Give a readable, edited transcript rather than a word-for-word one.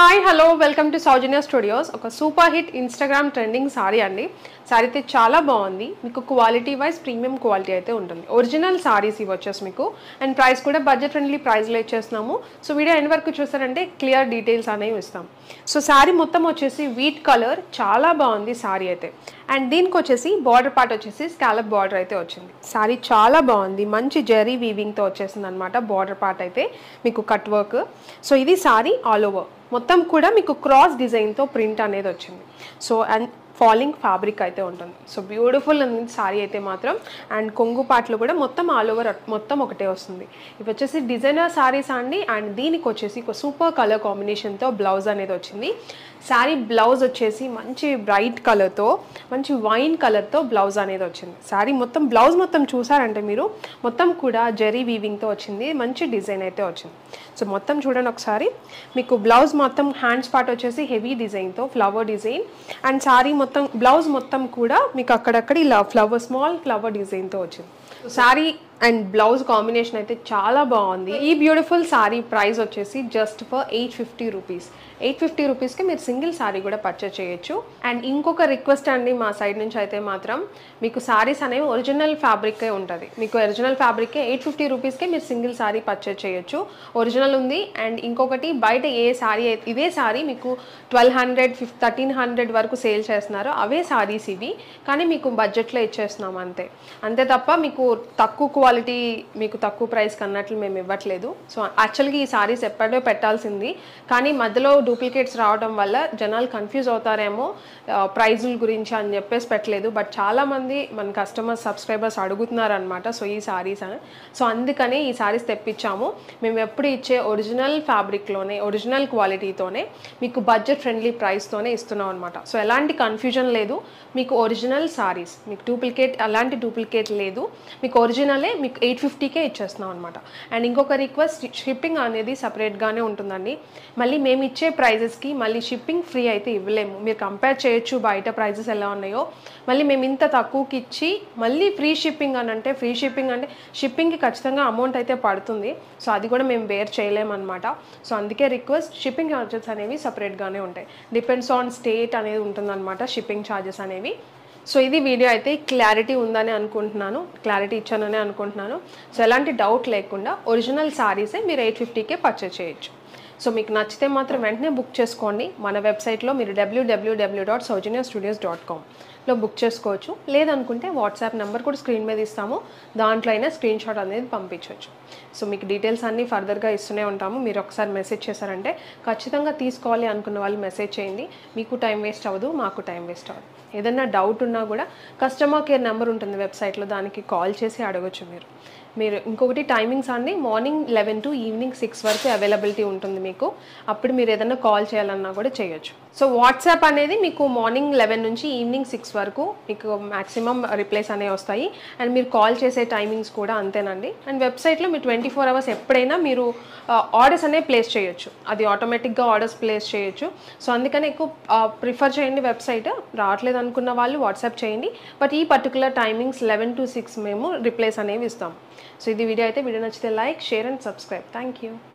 Hi hello welcome to Soujanya studios. ఒక super hit Instagram trending sari అండి. సారీ అయితే చాలా బాగుంది. మీకు క్వాలిటీ వైజ్ ప్రీమియం క్వాలిటీ అయితే ఉంటుంది. ఒరిజినల్ సారీస్ ఇవి వచ్చేసి మీకు అండ్ ప్రైస్ కూడా బడ్జెట్ ఫ్రెండ్లీ ప్రైస్లో ఇచ్చేస్తున్నాము. సో వీడియో ఎండ్ వరకు చూసారంటే క్లియర్ డీటెయిల్స్ అనేవి ఇస్తాం. సో సారీ మొత్తం వచ్చేసి వీట్ కలర్, చాలా బాగుంది సారీ అయితే. అండ్ దీనికి వచ్చేసి బార్డర్ పార్ట్ వచ్చేసి స్కాలప్ బార్డర్ అయితే వచ్చింది. సారీ చాలా బాగుంది, మంచి జెరీ వీవింగ్తో వచ్చేసింది అనమాట. బార్డర్ పార్ట్ అయితే మీకు కట్ వర్క్. సో ఇది సారీ ఆల్ ఓవర్ మొత్తం కూడా మీకు క్రాస్ డిజైన్తో ప్రింట్ అనేది వచ్చింది. సో అండ్ ఫాలింగ్ ఫ్యాబ్రిక్ అయితే ఉంటుంది. సో బ్యూటిఫుల్ ఉంది సారీ అయితే మాత్రం. అండ్ కొంగు పాటలు కూడా మొత్తం ఆల్ ఓవర్ మొత్తం ఒకటే వస్తుంది. ఇవి వచ్చేసి డిజైనర్ సారీస్ అండి. అండ్ దీనికి వచ్చేసి ఒక సూపర్ కలర్ కాంబినేషన్తో బ్లౌజ్ అనేది వచ్చింది. శారీ బ్లౌజ్ వచ్చేసి మంచి బ్రైట్ కలర్తో, మంచి వైన్ కలర్తో బ్లౌజ్ అనేది వచ్చింది. శారీ మొత్తం బ్లౌజ్ మొత్తం చూసారంటే మీరు మొత్తం కూడా జెరీ వీవింగ్తో వచ్చింది. మంచి డిజైన్ అయితే వచ్చింది. సో మొత్తం చూడండి ఒకసారి. మీకు బ్లౌజ్ మొత్తం హ్యాండ్స్ పార్ట్ వచ్చేసి హెవీ డిజైన్తో ఫ్లవర్ డిజైన్. అండ్ శారీ మొత్తం బ్లౌజ్ మొత్తం కూడా మీకు అక్కడక్కడ ఇలా ఫ్లవర్ స్మాల్ ఫ్లవర్ డిజైన్తో వచ్చింది. శారీ అండ్ బ్లౌజ్ కాంబినేషన్ అయితే చాలా బాగుంది. ఈ బ్యూటిఫుల్ శారీ ప్రైస్ వచ్చేసి జస్ట్ ఫర్ 850 రూపీస్. 850 రూపీస్కి మీరు సింగిల్ శారీ కూడా పర్చేస్ చేయొచ్చు. అండ్ ఇంకొక రిక్వెస్ట్ అండి మా సైడ్ నుంచి అయితే మాత్రం, మీకు శారీస్ అనేవి ఒరిజినల్ ఫ్యాబ్రికే ఉంటుంది. మీకు ఒరిజినల్ ఫ్యాబ్రికే 850 రూపీస్కే మీరు సింగిల్ శారీ పర్చేస్ చేయొచ్చు. ఒరిజినల్ ఉంది. అండ్ ఇంకొకటి బయట ఏ శారీ ఇదే శారీ మీకు 1200 1300 వరకు సేల్ చేస్తున్నారు. అవే శారీస్ ఇవి, కానీ మీకు బడ్జెట్లో ఇచ్చేస్తున్నాం అంతే. అంతే తప్ప మీకు తక్కువ క్వాలిటీ, మీకు తక్కువ ప్రైస్కి అన్నట్లు మేము ఇవ్వట్లేదు. సో యాక్చువల్గా ఈ శారీస్ ఎప్పుడో పెట్టాల్సింది, కానీ మధ్యలో డూప్లికేట్స్ రావడం వల్ల జనాలు కన్ఫ్యూజ్ అవుతారేమో ప్రైజుల గురించి అని చెప్పేసి పెట్టలేదు. బట్ చాలామంది మన కస్టమర్స్ సబ్స్క్రైబర్స్ అడుగుతున్నారు అనమాట. సో ఈ శారీస్ అని, సో అందుకని ఈ శారీస్ తెప్పించాము. మేము ఎప్పుడు ఇచ్చే ఒరిజినల్ ఫ్యాబ్రిక్లోనే, ఒరిజినల్ క్వాలిటీతోనే, మీకు బడ్జెట్ ఫ్రెండ్లీ ప్రైస్తోనే ఇస్తున్నాం అనమాట. సో ఎలాంటి కన్ఫ్యూజన్ లేదు. మీకు ఒరిజినల్ శారీస్, మీకు డూప్లికేట్ అలాంటి డూప్లికేట్ లేదు. మీకు ఒరిజినలే మీకు 850కే ఇచ్చేస్తున్నాం అనమాట. అండ్ ఇంకొక రిక్వెస్ట్, షిప్పింగ్ అనేది సపరేట్గానే ఉంటుందండి. మళ్ళీ మేము ఇచ్చే ప్రైజెస్కి మళ్ళీ షిప్పింగ్ ఫ్రీ అయితే ఇవ్వలేము. మీరు కంపేర్ చేయొచ్చు బయట ప్రైజెస్ ఎలా ఉన్నాయో. మళ్ళీ మేము ఇంత తక్కువకి ఇచ్చి మళ్ళీ ఫ్రీ షిప్పింగ్ అని అంటే, ఫ్రీ షిప్పింగ్ అంటే షిప్పింగ్కి ఖచ్చితంగా అమౌంట్ అయితే పడుతుంది. సో అది కూడా మేము బేర్ చేయలేమన్నమాట. సో అందుకే రిక్వెస్ట్, షిప్పింగ్ ఛార్జెస్ అనేవి సపరేట్గానే ఉంటాయి. డిపెండ్స్ ఆన్ స్టేట్ అనేది ఉంటుందన్నమాట షిప్పింగ్ ఛార్జెస్ అనేవి. సో ఇది వీడియో అయితే క్లారిటీ ఉందని అనుకుంటున్నాను, క్లారిటీ ఇచ్చానని అనుకుంటున్నాను. సో ఎలాంటి డౌట్ లేకుండా ఒరిజినల్ శారీసే మీరు 850కే పర్చేస్ చేయొచ్చు. సో మీకు నచ్చితే మాత్రం వెంటనే బుక్ చేసుకోండి. మన వెబ్సైట్లో మీరు www.saujanya-studios.comలో బుక్ చేసుకోవచ్చు. లేదనుకుంటే వాట్సాప్ నెంబర్ కూడా స్క్రీన్ మీద ఇస్తాము, దాంట్లో అయినా స్క్రీన్ షాట్ అనేది పంపించవచ్చు. సో మీకు డీటెయిల్స్ అన్నీ ఫర్దర్గా ఇస్తూనే ఉంటాము. మీరు ఒకసారి మెసేజ్ చేశారంటే ఖచ్చితంగా తీసుకోవాలి అనుకున్న వాళ్ళు మెసేజ్ చేయండి. మీకు టైం వేస్ట్ అవ్వదు, మాకు టైం వేస్ట్ అవ్వదు. ఏదైనా డౌట్ ఉన్నా కూడా కస్టమర్ కేర్ నెంబర్ ఉంటుంది వెబ్సైట్లో, దానికి కాల్ చేసి అడగచ్చు మీరు. ఇంకొకటి టైమింగ్స్ అండి, మార్నింగ్ 11 to ఈవినింగ్ 6 వరకు అవైలబిలిటీ ఉంటుంది మీకు. అప్పుడు మీరు ఏదైనా కాల్ చేయాలన్నా కూడా చేయొచ్చు. సో వాట్సాప్ అనేది మీకు మార్నింగ్ 11 నుంచి ఈవినింగ్ 6 వరకు మీకు మ్యాక్సిమం రిప్లైస్ అనేవి వస్తాయి. అండ్ మీరు కాల్ చేసే టైమింగ్స్ కూడా అంతేనండి. అండ్ వెబ్సైట్లో మీరు 24 hours ఎప్పుడైనా మీరు ఆర్డర్స్ అనేవి ప్లేస్ చేయొచ్చు. అది ఆటోమేటిక్గా ఆర్డర్స్ ప్లేస్ చేయొచ్చు. సో అందుకని ఎక్కువ ప్రిఫర్ చేయండి వెబ్సైట్. రావట్లేదు అనుకున్న వాళ్ళు వాట్సాప్ చేయండి. బట్ ఈ పర్టికులర్ టైమింగ్స్ 11 to 6 మేము రిప్లైస్ అనేవి ఇస్తాం. సో ఇది వీడియో అయితే, వీడియో నచ్చితే like, share and subscribe. Thank you.